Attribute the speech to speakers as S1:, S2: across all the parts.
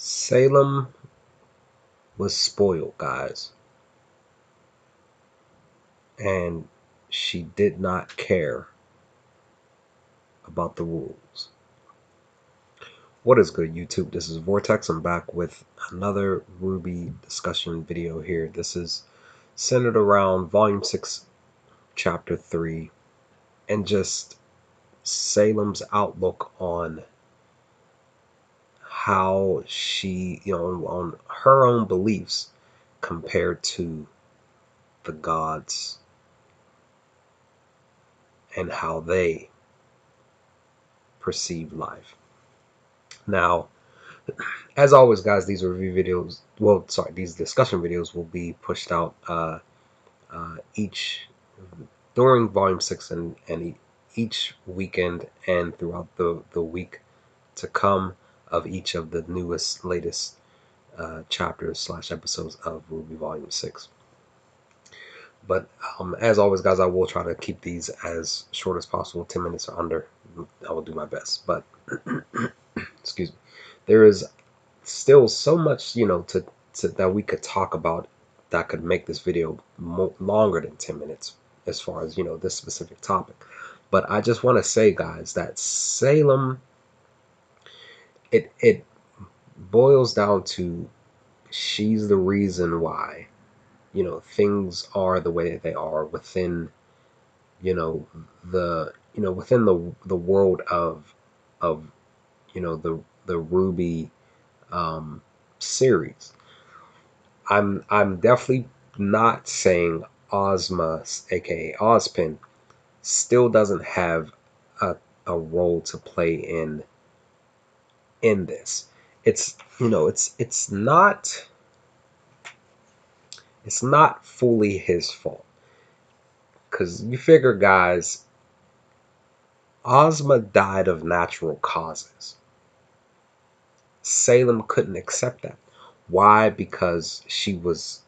S1: Salem was spoiled, guys, and she did not care about the rules. What is good, YouTube? This is Vortex. I'm back with another RWBY discussion video here. This is centered around Volume 6, Chapter 3, and just Salem's outlook on how she, on her own beliefs compared to the gods and how they perceive life. Now, as always, guys, these review videos, these discussion videos will be pushed out each during Volume 6 and each weekend and throughout the week to come of each of the latest chapters / episodes of RWBY Volume 6. But as always, guys, I will try to keep these as short as possible, 10 minutes or under. I will do my best. But excuse me, there is still so much, to that we could talk about that could make this video longer than 10 minutes as far as, this specific topic. But I just want to say, guys, that Salem, it boils down to she's the reason why, things are the way that they are within, within the world of the RWBY series. I'm definitely not saying Ozma, aka Ozpin, still doesn't have a role to play in this. It's it's not fully his fault, because you figure, guys, Ozma died of natural causes. Salem couldn't accept that. Why? Because she was,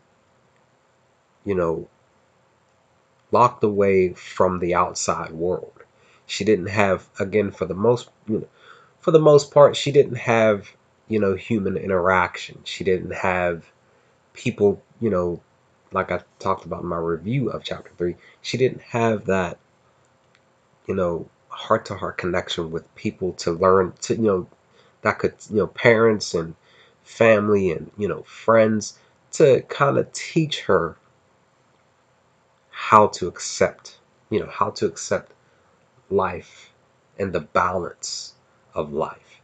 S1: locked away from the outside world. She didn't have, again, for the most part, she didn't have, human interaction. She didn't have people, like I talked about in my review of Chapter 3. She didn't have that, heart-to-heart connection with people to learn to, that could, parents and family and, friends, to kind of teach her how to accept, life and the balance of life.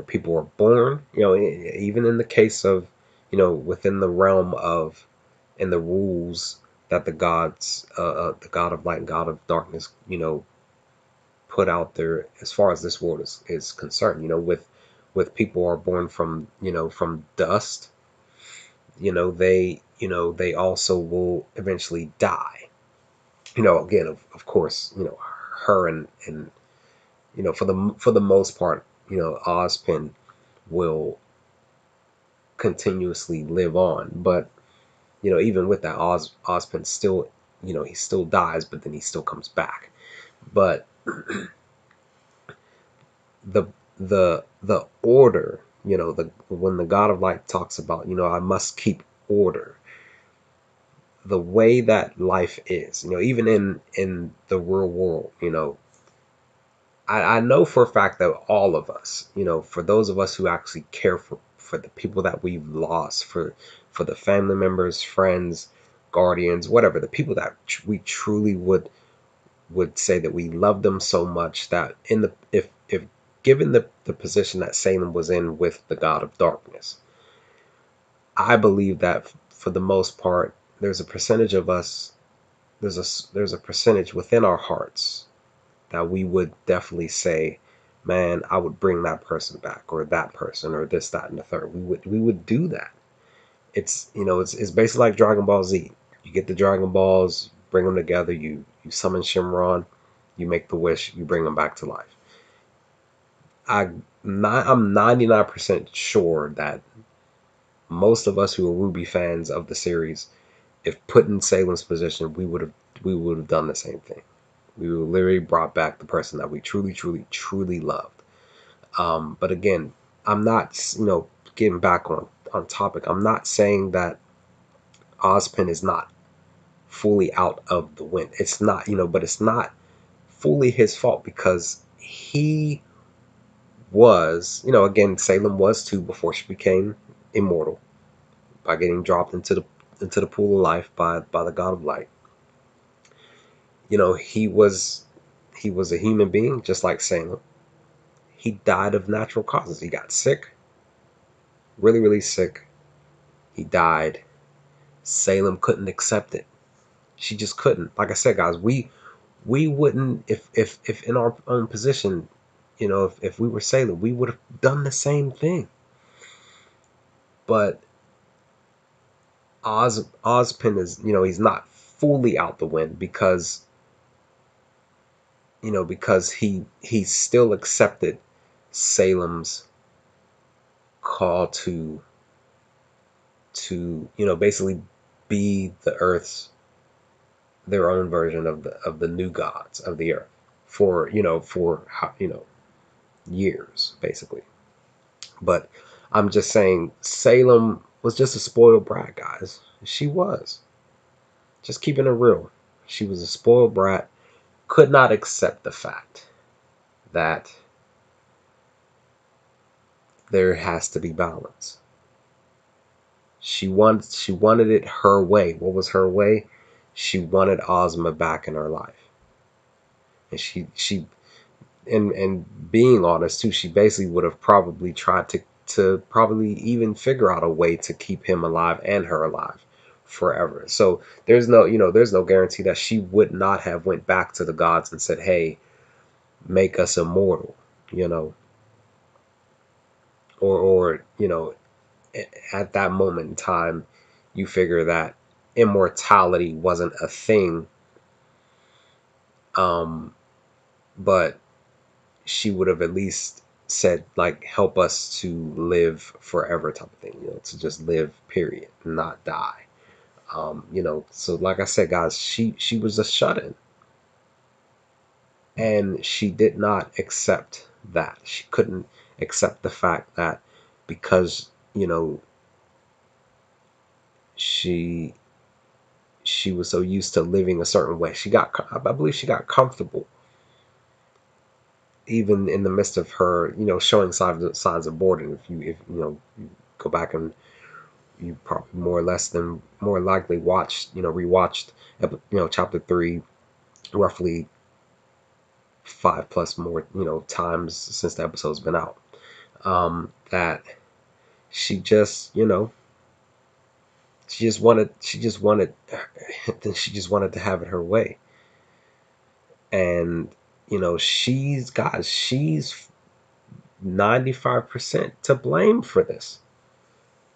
S1: People are born, even in the case of, within the realm of, and the rules that the gods, the God of light and God of darkness, put out there as far as this world is concerned. With people are born from, from dust, they also will eventually die. Again, of course, her and for the most part, Ozpin will continuously live on. But even with that, Ozpin still, he still dies, but then he still comes back. But the order, when the God of Light talks about, I must keep order, the way that life is, even in the real world, I know for a fact that all of us, for those of us who actually care for the people that we've lost, for the family members, friends, guardians, whatever, the people that we truly would say that we love them so much that if given the position that Salem was in with the God of Darkness, I believe that for the most part, there's a percentage of us, there's a percentage within our hearts that we would definitely say, man, I would bring that person back, or that person, or this, that, and the third. We would do that. It's it's basically like Dragon Ball Z. You get the Dragon Balls, bring them together, you summon Shenron, you make the wish, you bring them back to life. I'm 99% sure that most of us who are RWBY fans of the series, if put in Salem's position, we would have done the same thing. We would literally brought back the person that we truly loved. But again, I'm not, getting back on topic, I'm not saying that Ozpin is not fully out of the wind. It's not, but it's not fully his fault, because he was, again, Salem was too before she became immortal by getting dropped into the pool of life by the god of light. He was a human being just like Salem. He died of natural causes. He got sick, really, really sick. He died. Salem couldn't accept it. She just couldn't. Like I said, guys, we wouldn't, if in our own position, if we were Salem, we would have done the same thing. But Ozpin is, he's not fully out the wind, because he still accepted Salem's call to basically be the Earth's, their own version of the new gods of the Earth, for years basically. But I'm just saying, Salem was just a spoiled brat, guys. She was. Just keeping it real. She was a spoiled brat, could not accept the fact that there has to be balance. She wanted it her way. What was her way? She wanted Ozma back in her life. And she and being honest too, she basically would have probably tried to probably even figure out a way to keep him alive and her alive forever. So there's no guarantee that she would not have went back to the gods and said, "Hey, make us immortal," you know, or at that moment in time, you figure that immortality wasn't a thing, but she would have at least said, like, help us to live forever type of thing, to just live, period, not die. So like I said, guys, she was a shut-in, and she did not accept that. She couldn't accept the fact that, because she she was so used to living a certain way, I believe she got comfortable, even in the midst of her, showing signs of boredom. If you go back, and you probably more likely rewatched, chapter 3 roughly 5+ more, times since the episode's been out. That she just, she just wanted to have it her way. And, she's 95% to blame for this.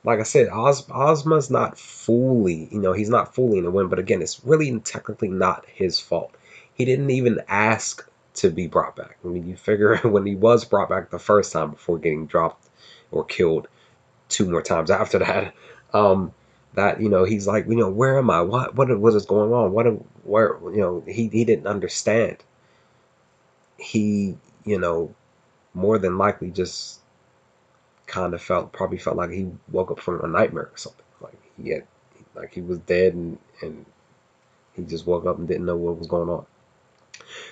S1: Like I said, Ozma's not fully, he's not fully in the wind, but again, it's really technically not his fault. He didn't even ask to be brought back. I mean, you figure when he was brought back the first time before getting dropped or killed 2 more times after that, that, he's like, where am I? What is going on? Where, he didn't understand. He, more than likely just probably felt like he woke up from a nightmare or something. Like he was dead, and he just woke up and didn't know what was going on.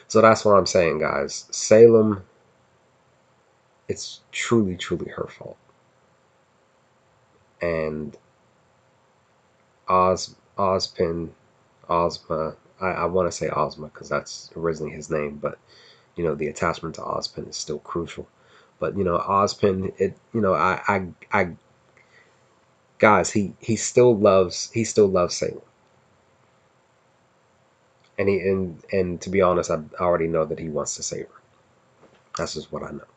S1: So that's what I'm saying, guys. Salem, it's truly, truly her fault. And Ozpin, Ozma, I want to say Ozma because that's originally his name, but the attachment to Ozpin is still crucial. But Ozpin, I guys, he still loves Salem. And to be honest, I already know that he wants to save her. That's just what I know.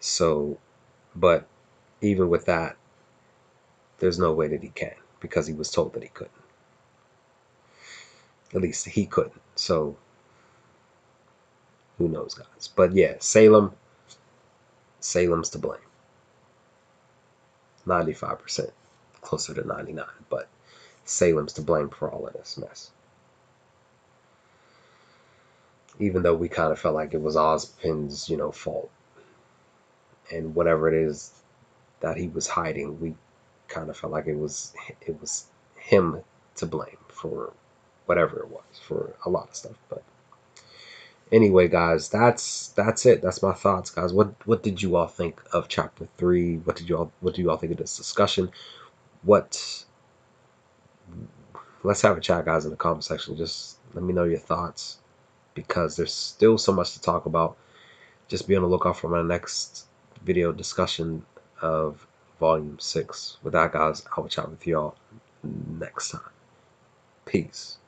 S1: So, but even with that, there's no way that he can, because he was told that he couldn't. At least he couldn't. So who knows, guys? But yeah, Salem's to blame. 95%, closer to 99, but Salem's to blame for all of this mess. Even though we kind of felt like it was Ozpin's, fault, and whatever it is that he was hiding. We kind of felt like it was him to blame for whatever it was, for a lot of stuff. But anyway, guys, that's it. That's my thoughts, guys. What did you all think of chapter 3? What do you all think of this discussion? What Let's have a chat, guys, in the comment section. Just let me know your thoughts, because there's still so much to talk about. Just be on the lookout for my next video discussion of volume 6. With that, guys, I will chat with y'all next time. Peace.